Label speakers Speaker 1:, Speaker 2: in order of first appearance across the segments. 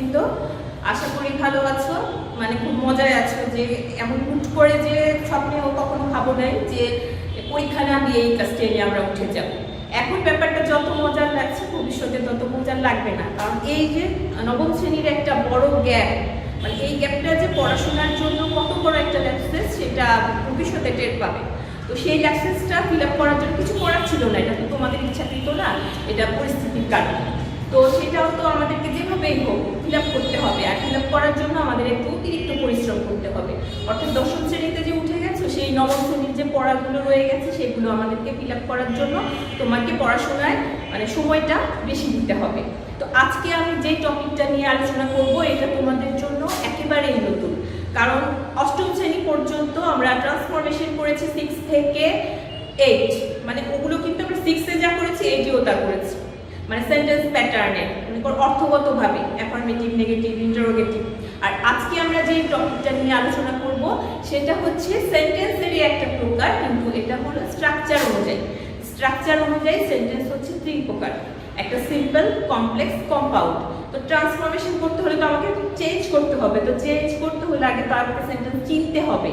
Speaker 1: দর্শকবৃন্দ, আশা করি ভালো আছো, মানে খুব মজায় আছো। যে এমন হুট করে যে স্বপ্নেও কখনো ভাবো নাই যে পরীক্ষা না দিয়ে এই ক্লাস 10-এ আমরা উঠে যাব। এখন ব্যাপারটা যত মজার লাগছে ভবিষ্যতে তত মজার লাগবে না, কারণ এই যে নবম শ্রেণীর একটা বড় গ্যাপ, মানে এই গ্যাপটা যে পড়াশোনার জন্য কত বড় একটা ল্যাপসেস সেটা ভবিষ্যতে টের পাবে। তো সেই ল্যাপসেসটা ফিল আপ করার জন্য কিছু করার ছিল না, এটা তো তোমাদের ইচ্ছাকৃত না, এটা পরিস্থিতির কারণে। তো সেটাও তো আমাদেরকে যেভাবেই হোক ফিল আপ করতে হবে, আর ফিল আপ করার জন্য আমাদের একটু অতিরিক্ত পরিশ্রম করতে হবে। অর্থাৎ দশম শ্রেণীতে যে উঠে গেছো, সেই নবম শ্রেণীর যে পড়াগুলো রয়ে গেছে সেগুলো আমাদেরকে ফিল আপ করার জন্য তোমাকে পড়াশোনায় মানে সময়টা বেশি দিতে হবে। তো আজকে আমি যে টপিকটা নিয়ে আলোচনা করব এটা তোমাদের জন্য একেবারেই নতুন, কারণ অষ্টম শ্রেণী পর্যন্ত আমরা ট্রান্সফরমেশন করেছি 6 থেকে 8, মানে ওগুলো কিন্তু আমরা 6-এ যা করেছি 8-এও তা করেছি, মানে সেন্টেন্স প্যাটার্নে, মানে অর্থগতভাবে অ্যাফার্মেটিভ, নেগেটিভ, ইন্টারোগেটিভ। আর আজকে আমরা যে টপিকটা নিয়ে আলোচনা করব সেটা হচ্ছে সেন্টেন্সেরই একটা প্রকার, কিন্তু এটা হলো স্ট্রাকচার অনুযায়ী। স্ট্রাকচার অনুযায়ী সেন্টেন্স হচ্ছে 3 প্রকার, একটা সিম্পল, কমপ্লেক্স, কম্পাউন্ড। তো ট্রান্সফরমেশন করতে হলে তো আমাকে চেঞ্জ করতে হবে, তো চেঞ্জ করতে হলে আগে তো একটা সেন্টেন্স চিনতে হবে।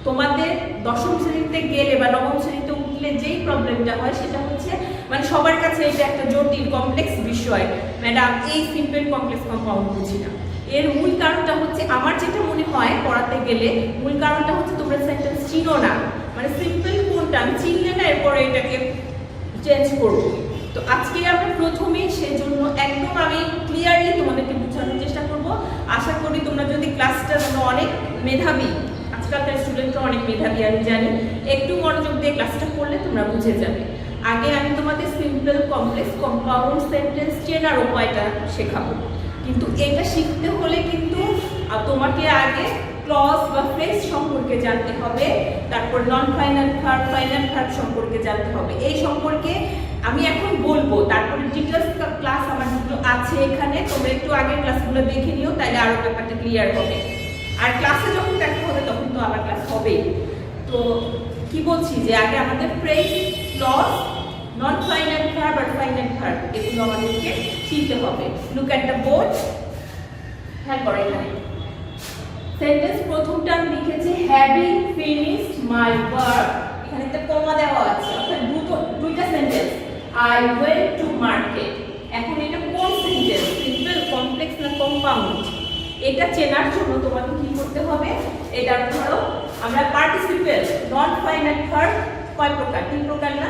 Speaker 1: তোমাদের দশম শ্রেণীতে গেলে বা নবম শ্রেণীতে উঠলে যেই প্রবলেমটা হয় সেটা হচ্ছে মানে সবার কাছে এটা একটা জটিল কমপ্লেক্স বিষয়, ম্যাডাম এই সিম্পল, কমপ্লেক্স, কম্পাউন্ড বুঝি না। এর মূল কারণটা হচ্ছে আমার যেটা মনে হয় পড়াতে গেলে মূল কারণটা হচ্ছে তোমরা সেন্টেন্স চিনো না, মানে সিম্পল কোনটা আমি চিনলে না এরপরে এটাকে চেঞ্জ করবো। তো আজকে আমরা প্রথমেই সেজন্য একদম আমি ক্লিয়ারলি তোমাদেরকে বোঝানোর চেষ্টা করব। আশা করি তোমরা যদি ক্লাসটা তোমরা অনেক মেধাবী, আজকালকার স্টুডেন্টরা অনেক মেধাবী আমি জানি, একটু মনোযোগ দিয়ে ক্লাসটা করলে তোমরা বুঝে যাবে। আগে আমি তোমাদের সিম্পল, কমপ্লেক্স, কম্পাউন্ড সেন্টেন্স চেনার উপায়টা শেখাবো, কিন্তু এটা শিখতে হলে কিন্তু তোমাকে আগে ক্লজ বা ফ্রেজ সম্পর্কে জানতে হবে, তারপর নন ফাইনাল ভার্ব, ফাইনাল ভার্ব সম্পর্কে জানতে হবে। এই সম্পর্কে আমি এখন বলবো, তারপরে ডিটেলস ক্লাস আমার দুটো আছে এখানে, তোমরা একটু আগের ক্লাসগুলো দেখে নিও, তাহলে আরো ব্যাপারটা ক্লিয়ার হবে। আর ক্লাসে যখন দেখা হবে তখন তো আবার ক্লাস হবেই। তো কি বলছি যে আগে আমাদের phrase, clause, non final verb আর ফাইনাল ভার্ব এগুলো আমাদেরকে চিনতে হবে। লুক অ্যাট দ্য বোর্ড, হ্যাঁ করে এখানে সেন্টেন্স প্রথমটা আমি লিখেছি হ্যাভিং ফিনিশড মাই ওয়ার্ক, এখানে একটা কমা দেওয়া আছে, অর্থাৎ দুইটা sentence, I went to market. এখন এটা কোন সেন্টেন্স, সিম্পল, কমপ্লেক্স না কম্পাউন্ড, এটা চেনার জন্য তোমাকে কি করতে হবে, এটা ধরো আমরা পার্টিসিপেল, নন ফাইনাল ভার্ব কয় প্রকার, 3 প্রকার না,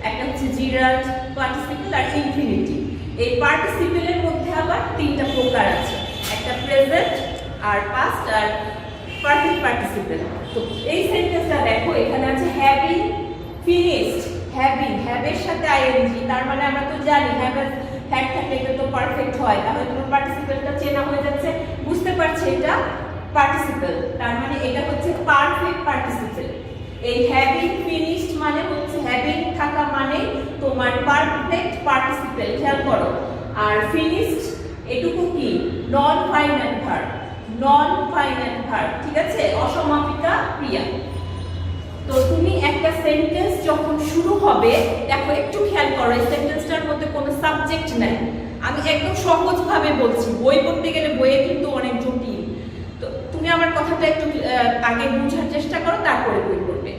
Speaker 1: একটা হচ্ছে জিরাল্ড, পার্টিসিপেল আর ইনফিনিটিভ। এই পার্টিসিপেলের মধ্যে আবার 3টা প্রকার আছে, একটা প্রেজেন্ট আর পাস্ট আর পারফেক্ট পার্টিসিপেল। তো এই সেন্টেন্সটা দেখো এখানে আছে হ্যাভিং ফিনিশড, হ্যাভিং, হ্যাভের সাথে আইএনজি, তার মানে আমরা তো জানি হ্যাভ হ্যাড থাকলে এটা তো পারফেক্ট হয়, তাহলে তোমার পার্টিসিপেলটা চেনা হয়ে যাচ্ছে, বুঝতে পারছি এটা পার্টিসিপেল, তার মানে এটা হচ্ছে পারফেক্ট পার্টিসিপেল। এই হ্যাভিং ফিনিশড মানে হচ্ছে হ্যাভিং থাকা মানে তোমার পারফেক্ট পার্টিসিপেল, খেয়াল করো। আর ফিনিশড এটুকু কি নন ফাইনাল ভার্ব, নন ফাইনাল ভার্ব, ঠিক আছে, অসমাপিকা ক্রিয়া। তো তুমি একটা সেন্টেন্স যখন শুরু হবে, দেখো একটু খেয়াল করো এই সেন্টেন্সটার মধ্যে কোনো সাবজেক্ট নাই, আমি একদম সহজভাবে বলছি, বই পড়তে গেলে বইয়ে কিন্তু অনেক জটিল। তো তুমি আমার কথাটা একটু আগে বোঝার চেষ্টা করো, তারপরে বই পড়বে।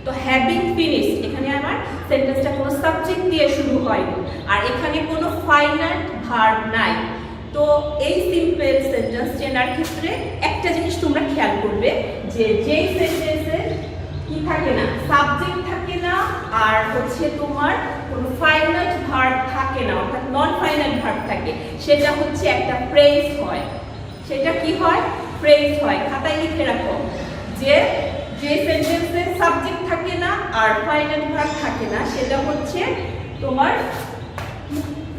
Speaker 1: তো হ্যাভিং ফিনিশড, এখানে আমার সেন্টেন্সটা কোনো সাবজেক্ট দিয়ে শুরু হয়নি, আর এখানে কোনো ফাইনাল ভার্ব নাই। তো এই সিম্পল সেন্টেন্স চেনার ক্ষেত্রে একটা জিনিস তোমরা খেয়াল করবে, যে যেই সেন্টেন্সে কি থাকে না, সাবজেক্ট থাকে না, আর হচ্ছে তোমার কোনো ফাইনাল ভার্ব থাকে না, অর্থাৎ নন ফাইনাল ভার্ব থাকে, সেটা হচ্ছে একটা ফ্রেজ হয়। সেটা কি হয়, ফ্রেজ হয়। খাতায় লিখে রাখো যে যে সেন্টেন্সে সাবজেক্ট থাকে না আর ফাইনাল ভার্ব থাকে না সেটা হচ্ছে তোমার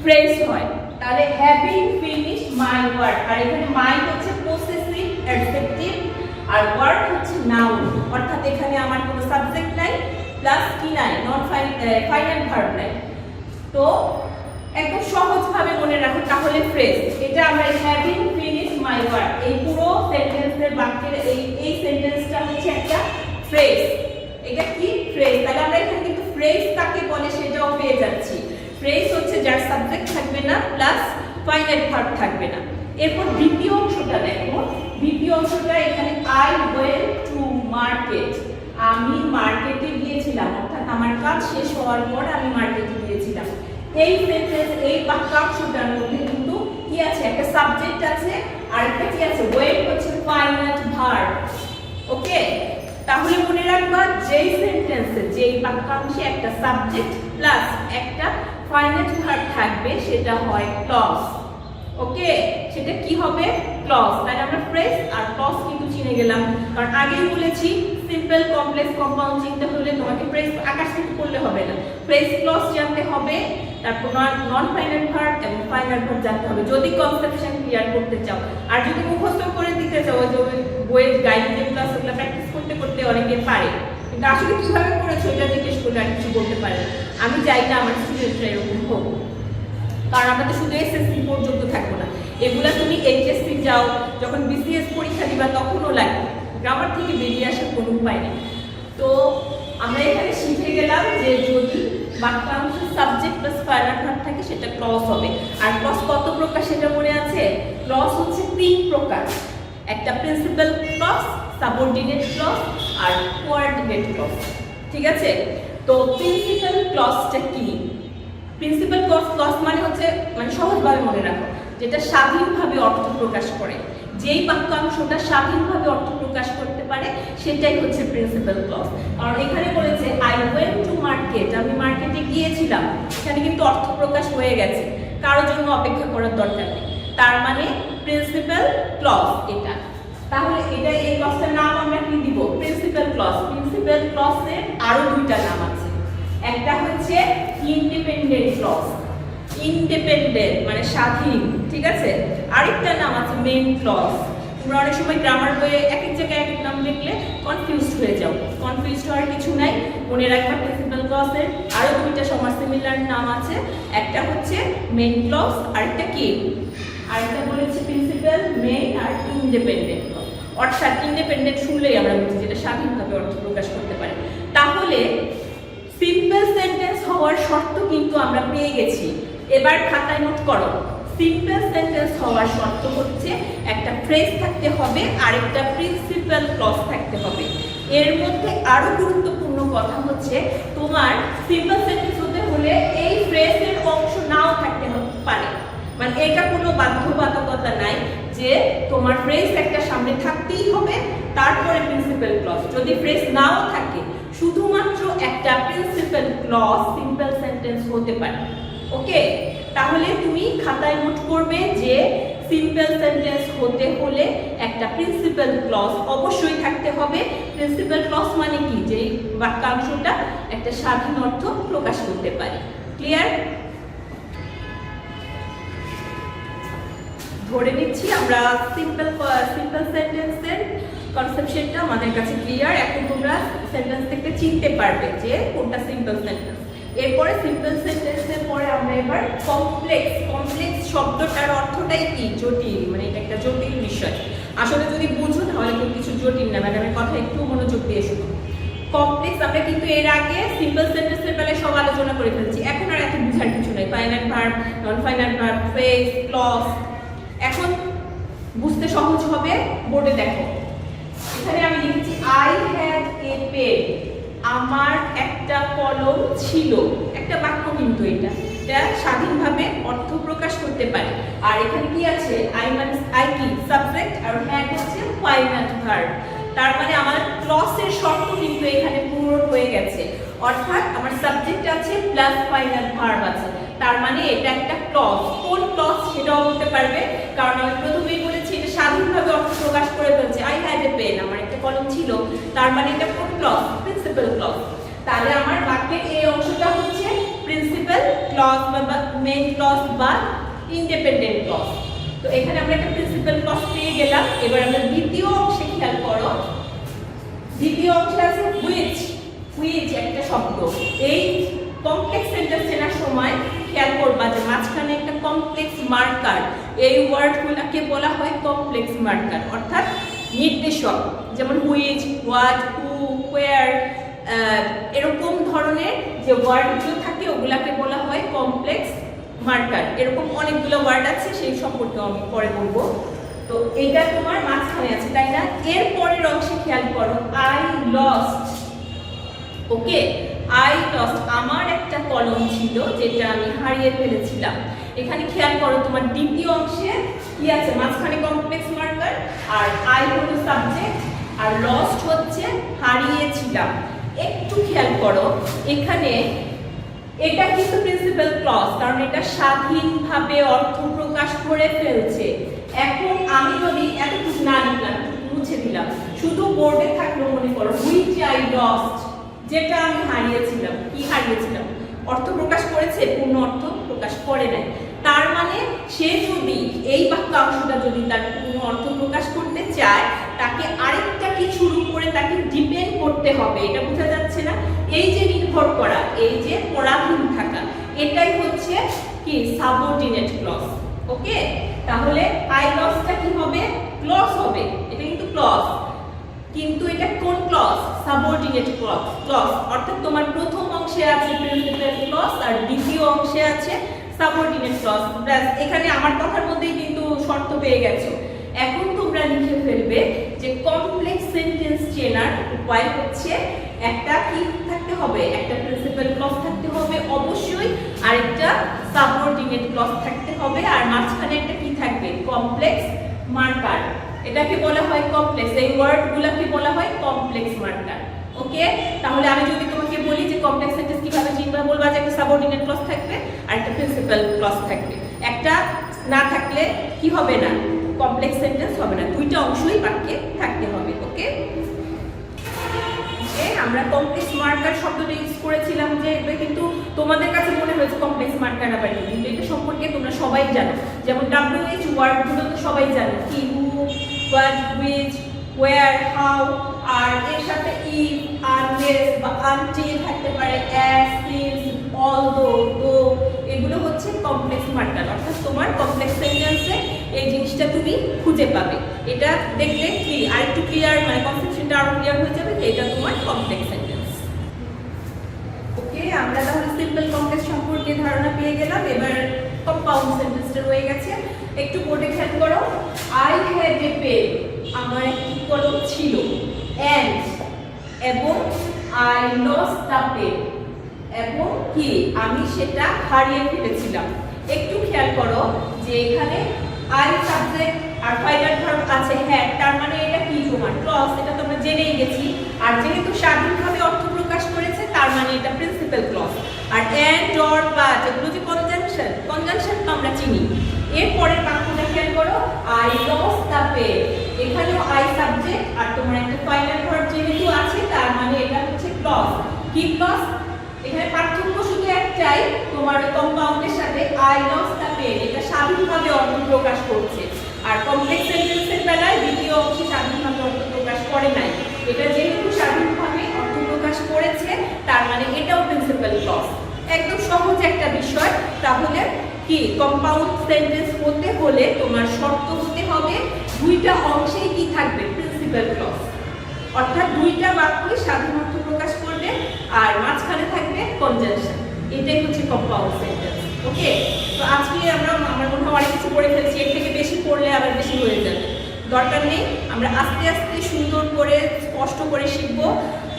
Speaker 1: ফ্রেজ হয়। তাহলে হ্যাভিং ফিনিশড মাই ওয়ার্ক, আর এখানে মাই হচ্ছে পসেসিভ অ্যাডজেক্টিভ আর ওয়ার্ক হচ্ছে নাউন, অর্থাৎ এখানে আমার কোনো সাবজেক্ট নাই প্লাস কি নাই, নন ফাইনাল ভার্ব নাই। তো একদম সহজভাবে মনে রাখো তাহলে ফ্রেজ, এটা আমরা হ্যাভিং ফিনিশড মাই ওয়ার্ক, এই পুরো সেন্টেন্সের বাক্যের এই সেন্টেন্সটা হচ্ছে একটা ফ্রেজ। এটা কি ফ্রেজ, তাহলে আমরা এখানে কিন্তু ফ্রেজ কাকে বলে সেটাও পেয়ে যাচ্ছি। ফ্রেজ হচ্ছে যার সাবজেক্ট থাকবে না প্লাস ফাইনাল ভার্ব থাকবে না। এরপর দ্বিতীয় অংশটা দেখো, দ্বিতীয় অংশটা এখানে আই ওয়েন্ট টু মার্কেট, আমি মার্কেটে গিয়েছিলাম, অর্থাৎ আমার কাজ শেষ হওয়ার পর আমি মার্কেটে গিয়েছিলাম। এই সেন্টেন্স, এই বাক্যাংশটার মধ্যে কিন্তু কি আছে, একটা সাবজেক্ট আছে আর একটা কি আছে, ওয়েন্ট হচ্ছে ফাইনাইট ভার্ব। ওকে, তাহলে মনে রাখবা যেই সেন্টেন্সে, যেই বাক্যাংশে একটা সাবজেক্ট প্লাস একটা ফাইনাইট ভার্ব থাকবে সেটা হয় ক্লজ। ওকে, সেটা কি হবে, ক্লজ। তাহলে আমরা ফ্রেজ আর ক্লজ কিন্তু চিনে গেলাম, কারণ আগেই বলেছি সিম্পল কমপ্লেক্স কম্পাউন্ড চিনতে হলে তোমাকে ফ্রেজ আকাশ থেকে পড়লে হবে না, ফ্রেজ ক্লজ জানতে হবে, তারপর নন ফাইনাইট ভার্ব এবং ফাইনাইট ভার্ব জানতে হবে যদি কনসেপশন ক্লিয়ার করতে চাও। আর যদি মুখস্থ করে দিতে চাও, যে বইয়ের গাইড যে ক্লাস ওগুলো প্র্যাকটিস করতে করতে অনেকে পারে, কিন্তু আসলে কিভাবে করেছো এটা জিজ্ঞেস করলে আর কিছু বলতে পারে। আমি চাই না আমার স্টুডেন্টরা এরকম হোক, কারণ আমরা তো শুধু এসএসসি পর্যন্ত থাকবো না, এগুলা তুমি এইচএসসি যাও, যখন বিসিএস পরীক্ষা দিবা তখনও লাগবে, গ্রামার থেকে বেরিয়ে আসার কোনো উপায় নেই। তো আমরা এখানে শিখে গেলাম যে যদি বাক্যাংশ সাবজেক্ট প্লাস ফাইনাইট ভার্ব থাকে সেটা ক্লজ হবে। আর ক্লজ কত প্রকার সেটা মনে আছে, ক্লজ হচ্ছে 3 প্রকার, একটা প্রিন্সিপাল ক্লজ, সাবঅর্ডিনেট ক্লজ আর কোঅর্ডিনেট ক্লজ। ঠিক আছে, তো প্রিন্সিপাল ক্লজটা কি? প্রিন্সিপাল ক্লজ মানে হচ্ছে, মানে সহজভাবে মনে রাখো, যেটা স্বাধীনভাবে অর্থ প্রকাশ করে, যেই বাক্যাংশটা স্বাধীনভাবে অর্থ প্রকাশ করতে পারে সেটাই হচ্ছে প্রিন্সিপাল ক্লজ। কারণ এখানে বলেছে আই ওয়েন্ট টু মার্কেট, আমি মার্কেটে গিয়েছিলাম, এখানে কিন্তু অর্থ প্রকাশ হয়ে গেছে, কারোর জন্য অপেক্ষা করার দরকার নেই, তার মানে প্রিন্সিপাল ক্লজ এটা। তাহলে এটা, এই ক্লজটার নাম আমরা কি দিব, প্রিন্সিপাল ক্লজ। প্রিন্সিপাল ক্লজের আরো 2টা নাম আছে, একটা হচ্ছে ইন্ডিপেন্ডেন্ট ক্লজ, ইন্ডিপেন্ডেন্ট মানে স্বাধীন, ঠিক আছে। আরেকটা নাম আছে মেইন ক্লজ। তোমরা অনেক সময় গ্রামার বইয়ে এক এক জায়গায় এক এক নাম লিখলে কনফিউজড হয়ে যাও, কনফিউজড হওয়ার কিছু নাই, মনে রাখবা প্রিন্সিপাল ক্লজের আরো 2টা সমান সিমিলার নাম আছে, একটা হচ্ছে মেইন ক্লজ, আরেকটা কি, আরেকটা বলেছে প্রিন্সিপাল, মেইন আর ইন্ডিপেন্ডেন্ট ক্লজ। অর্থাৎ ইন্ডিপেন্ডেন্ট শুনলেই আমরা বুঝি যেটা স্বাধীনভাবে অর্থ প্রকাশ করতে পারে। তাহলে সিম্পল সেন্টেন্স হওয়ার শর্ত কিন্তু আমরা পেয়ে গেছি, এবার খাতায় নোট করো। সিম্পল সেন্টেন্স হওয়ার শর্ত হচ্ছে একটা ফ্রেজ থাকতে হবে আর একটা প্রিন্সিপাল ক্লজ থাকতে হবে। এর মধ্যে আরো গুরুত্বপূর্ণ কথা হচ্ছে, তোমার সিম্পল সেন্টেন্স হতে হলে এই ফ্রেজের অংশ নাও থাকতে পারে, মানে এটা কোনো বাধ্যবাধকতা নাই যে তোমার ফ্রেজ একটা সামনে থাকতেই হবে তারপরে প্রিন্সিপাল ক্লজ। যদি ফ্রেজ নাও থাকে, শুধুমাত্র একটা প্রিন্সিপাল ক্লজ সিম্পল সেন্টেন্স হতে পারে। ওকে, তাহলে তুমি খাতায় নোট করবে যে সিম্পল সেন্টেন্স হতে হলে একটা প্রিন্সিপাল ক্লজ অবশ্যই থাকতে হবে। প্রিন্সিপাল ক্লজ মানে কি, যে বাক্যাংশটা একটা স্বাধীন অর্থ প্রকাশ করতে পারে। ক্লিয়ার? ধরে নিচ্ছি আমরা সিম্পল সেন্টেন্সের কনসেপশনটা আমাদের কাছে ক্লিয়ার। এখন তোমরা সেন্টেন্স থেকে চিনতে পারবে যে কোনটা সিম্পল সেন্টেন্স। এরপরে সিম্পল সেন্টেন্সের পরে আমরা এবার কমপ্লেক্স শব্দটার অর্থটাই কি, জটিল, মানে এটা একটা জটিল বিষয়। আসলে যদি বুঝো তাহলে কিন্তু কিছু জটিল না, ম্যাডামের কথা একটু মনোযোগ দিয়ে শুনো। কমপ্লেক্স আমরা কিন্তু এর আগে সিম্পল সেন্টেন্সের বেলায় সব আলোচনা করে ফেলছি, এখন আর এত বুঝার কিছু নাই। Finite verb, non finite verb, phrase, clause, এখন বুঝতে সহজ হবে। বোর্ডে দেখো, এখানে আমি লিখেছি আই হ্যাড এ পেন, আমার একটা কলম ছিল। একটা বাক্য কিন্তু এটা স্বাধীনভাবে অর্থ প্রকাশ করতে পারে। আর এখানে কি আছে, আই কি সাবজেক্ট আর হ্যাড হচ্ছে ফাইনাইট ভার্ব, তার মানে আমার ক্লজের শর্ত কিন্তু এখানে পূরণ হয়ে গেছে। অর্থাৎ আমার সাবজেক্ট আছে প্লাস ফাইনাইট ভার্ব আছে, তার মানে এটা একটা ক্লজ। কোন ক্লজ সেটাও বলতে পারবে, কারণ আমি প্রথমেই বলেছি এটা স্বাধীনভাবে অর্থ প্রকাশ করে ফেলছে। আই হ্যাড এ পেন, আমার একটা কলম ছিল, তার মানে এটা কোন ক্লজ, প্রিন্সিপাল ক্লজ। তাহলে আমার বাক্যের এই অংশটা হচ্ছে প্রিন্সিপাল ক্লজ বা মেইন ক্লজ বা ইন্ডিপেন্ডেন্ট ক্লজ। তো এখানে আমরা একটা প্রিন্সিপাল ক্লজ পেয়ে গেলাম। এবার আমরা দ্বিতীয় অংশে খেয়াল করো, দ্বিতীয় অংশে আছে হুইচ একটা শব্দ। এই কমপ্লেক্স সেন্টেন্স চেনার সময় খেয়াল করবা যে মাঝখানে একটা কমপ্লেক্স মার্কার, এই ওয়ার্ডগুলোকে বলা হয় কমপ্লেক্স মার্কার, অর্থাৎ নির্দেশক। যেমন হুইচ, হোয়াট, হু, হোয়ার, এরকম ধরনের যে ওয়ার্ডগুলো থাকে ওগুলাকে বলা হয় কমপ্লেক্স মার্কার, এরকম অনেকগুলো ওয়ার্ড আছে, সেই সম্পর্কে আমি পরে বলবো। তো এটা তোমার মাঝখানে আছে, তাই না? এর পরের অংশে খেয়াল করো, I lost. Okay, I lost, আমার একটা কলম ছিল যেটা আমি হারিয়ে ফেলেছিলাম। এখানে খেয়াল করো, তোমার দ্বিতীয় অংশে কি আছে? মাঝখানে কমপ্লেক্স মার্কার, আর আই হলো সাবজেক্ট, আর লস্ট হচ্ছে হারিয়েছিলাম। একটু খেয়াল করো, এখানে এটা কিন্তু প্রিন্সিপাল ক্লজ, কারণ এটা স্বাধীনভাবে অর্থ প্রকাশ করে ফেলছে। এখন আমি যদি এতটুকু না লিখলাম, মুছে দিলাম, শুধু বোর্ডে থাকলো মনে করো হুইচ আই লস্ট, যেটা আমি হারিয়েছিলাম। কি হারিয়েছিলাম? অর্থ প্রকাশ করেছে? পূর্ণ অর্থ প্রকাশ করে নাই। তার মানে সে যদি এই বাক্যাংশটা যদি তার পূর্ণ অর্থ প্রকাশ করতে চায়, তাকে আরেকটা কিছুর উপরে তাকে ডিপেন্ড করতে হবে। এটা বোঝা যাচ্ছে না? এই যে নির্ভর করা, এই যে পরাধীন থাকা, এটাই হচ্ছে কি সাবঅর্ডিনেট ক্লজ। ওকে, তাহলে আই লসটা কি হবে? ক্লজ হবে। এটা কিন্তু ক্লজ, কিন্তু এটা কোন ক্লজ? Subordinate clause. অর্থাৎ তোমার প্রথম অংশে আছে প্রিন্সিপাল ক্লজ আর দ্বিতীয় অংশে আছে সাবঅর্ডিনেট ক্লজ। ব্যাস, এখানে আমার কথার মধ্যেই কিন্তু শর্ত পেয়ে গেছো। এখন তোমরা লিখে ফেলবে যে কমপ্লেক্স সেন্টেন্স চেনার উপায় হচ্ছে একটা কি থাকতে হবে? একটা প্রিন্সিপাল ক্লজ থাকতে হবে অবশ্যই, আর একটা সাবঅর্ডিনেট ক্লজ থাকতে হবে, আর মাঝখানে একটা কি থাকবে? Complex marker. এটাকে বলা হয় কমপ্লেক্স, এই ওয়ার্ডগুলোকে বলা হয় কমপ্লেক্স মার্কার। ওকে, তাহলে আমি যদি তোমাকে বলি যে কমপ্লেক্স সেন্টেন্স কিভাবে চিনবা, বলবা যে একটা সাবঅর্ডিনেট ক্লজ থাকবে আর একটা প্রিন্সিপাল ক্লজ থাকবে। একটা না থাকলে কি হবে না? কমপ্লেক্স সেন্টেন্স হবে না, দুইটা অংশই বাক্যে থাকতে হবে। ওকে, আমরা কমপ্লেক্স মার্কার শব্দটা ইউজ করেছিলাম, যে এটা কিন্তু তোমাদের কাছে মনে হয়েছে কমপ্লেক্স মার্কার আবার কি, কিন্তু এটা সম্পর্কে তোমরা সবাই জানো। যেমন WH ওয়ার্ডগুলো তো সবাই জানো, কি, হু, হোয়াট, হুইচ, ওয়্যার, হাউ, আর এর সাথে ইফ, আনলেস বা আনটিল থাকতে পারে, অ্যাজ, সিন্স, অলদো, দো, এগুলো হচ্ছে কমপ্লেক্স মার্কার। অর্থাৎ তোমার কমপ্লেক্স সেন্টেন্সে এই জিনিসটা তুমি খুঁজে পাবে। এটা দেখলে কি আরেকটু ক্লিয়ার, মানে কনসেপশনটা আরো ক্লিয়ার হয়ে যাবে যে এটা তোমার কমপ্লেক্স সেন্টেন্স। ওকে, আমরা তাহলে সিম্পল কমপ্লেক্স সম্পর্কে ধারণা পেয়ে গেলাম। এবার কম্পাউন্ড সেন্টেন্সটা রয়ে গেছে। একটু বোর্ডে খেয়াল করো, আই হ্যাড এ পেন, আমার একটি কলম ছিল, এন্ড, এবং আই লস্ট দ্য পেন, এবং কি আমি সেটা হারিয়ে ফেলেছিলাম। একটু খেয়াল করো যে এখানে আই সাবজেক্ট আর ফাইনাল ভার্ব আছে হ্যাড, তার মানে এটা কি তোমার ক্লজ, এটা তোমরা জেনেই গেছি। আর যেহেতু স্বাধীনভাবে অর্থ প্রকাশ করেছে, তার মানে এটা প্রিন্সিপাল ক্লজ। আর এন্ড, অর, বাট, এগুলো যে কনজাংশন তো আমরা চিনি। এরপরের বাক্যটা খেয়াল করো, আই লস্ট দ্য পেন, এখানেও আই সাবজেক্ট আর তোমার একটা ফাইনাল ভার্ব যেহেতু আছে, তার মানে এটা হচ্ছে ক্লজ। কি ক্লজ? এখানে পার্থক্য শুধু একটাই, তোমার কম্পাউন্ডের সাথে আই লস্ট দ্য পেন, এটা স্বাধীনভাবে অর্থ প্রকাশ করছে। আর কমপ্লেক্স সেন্টেন্সের বেলায় দ্বিতীয় অংশে স্বাধীনভাবে অর্থ প্রকাশ করে নাই। এটা যেহেতু স্বাধীনভাবে অর্থ প্রকাশ করেছে, তার মানে এটাও প্রিন্সিপাল ক্লজ। একদম সহজ একটা বিষয়। তাহলে কি কম্পাউন্ড সেন্টেন্স হতে হলে তোমার শর্ত হতে হবে দুইটা অংশেই কি থাকবে? Principal clause. অর্থাৎ দুইটা বাক্যই স্বাধীন অর্থ প্রকাশ করবে, আর মাঝখানে থাকবে কনজাংশন। এটাই হচ্ছে কম্পাউন্ড সেন্টেন্স। ওকে, তো আজকে আমরা আমার মনে হয় অনেক কিছু পড়ে ফেলছি, এর থেকে বেশি পড়লে আবার বেশি হয়ে যাবে, দরকার নেই। আমরা আস্তে আস্তে সুন্দর করে স্পষ্ট করে শিখব।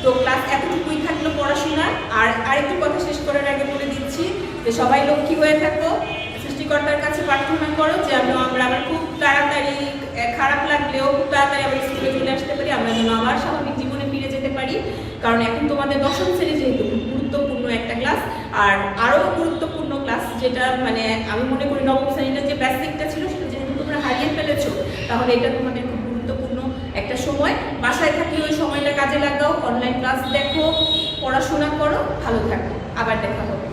Speaker 1: তো ক্লাস এতটুকুই থাকলো পড়াশোনা। আর আরেকটু কথা শেষ করার আগে বলে দিচ্ছি যে সবাই লক্ষ্মী হয়ে থাকো, সৃষ্টিকর্তার কাছে প্রার্থনা করো যে আমরা আবার খুব তাড়াতাড়ি, খারাপ লাগলেও খুব তাড়াতাড়ি আবার স্কুলে চলে আসতে পারি, আমরা যেন আবার স্বাভাবিক জীবনে ফিরে যেতে পারি। কারণ এখন তোমাদের দশম শ্রেণী যেহেতু গুরুত্বপূর্ণ একটা ক্লাস, আর আরও গুরুত্বপূর্ণ ক্লাস যেটা মানে আমি মনে করি নবম শ্রেণীটা যে বেসিকটা ছিল সেটা যেহেতু তোমরা হারিয়ে ফেলেছো, তাহলে এটা তোমাদের খুব গুরুত্বপূর্ণ একটা সময়। বাসায় থাকলে ওই সময়টা কাজে লাগাও, অনলাইন ক্লাস দেখো, পড়াশোনা করো, ভালো থাকো। আবার দেখা হবে।